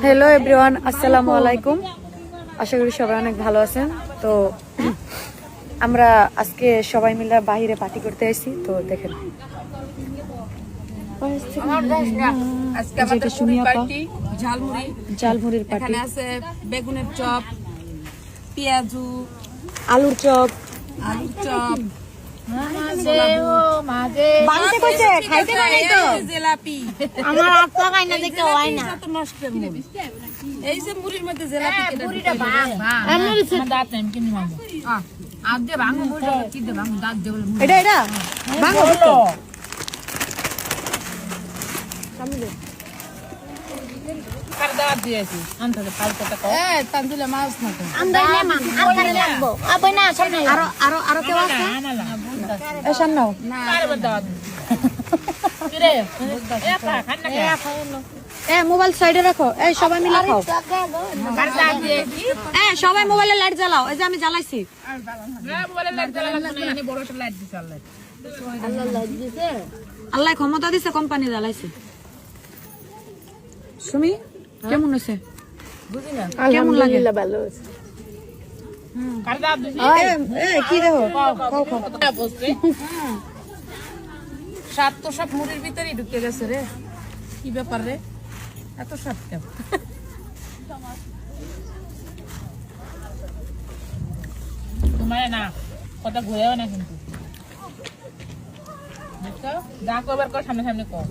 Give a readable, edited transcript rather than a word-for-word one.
Hello everyone, আসসালামু আলাইকুম। আশা করি সবাই অনেক ভালো আছেন। তো আমরা আজকে সবাই মিলে বাইরে পার্টি করতে আসি। তো দেখেন আজকে আমাদের পার্টি ঝালমুড়ির পার্টি। এখানে আছে বেগুনের চপ, পেঁয়াজু, আলুর চপ, জিলাপি। আমার আপা খাইনা দেখতে হয় না। তো নষ্টের মূল। এই যে মুড়ির মধ্যে জিলাপি পুরিটা ভাঙ। এটা ভাঙো বুঝছো? তান্দুলে মাছ না তো। আমরা মেহমান আর কারে লাগবো? আবই না সামনে। আরো কেউ আছে? এ সামনাও। মোবাইল সাইডে রাখো। এই সবাই মিলে খাও। সবাই মোবাইলে লাইট জ্বালাও। এই যে আমি জ্বালাইছি। আল্লাহ ক্ষমতা দিছে, কোম্পানি জ্বালাইছে। সুমি কেমন হয়েছে? কেমন লাগে? ভালো আছে। কি দেখো? স্বাদ তো সব মুড়ির ভিতরেই ঢুকে গেছে রে। কি ব্যাপার রে, এত স্বাদ কেন? তোমার না কথা ঘুরেও না কিন্তু যা কবার কর সামনে সামনে কর।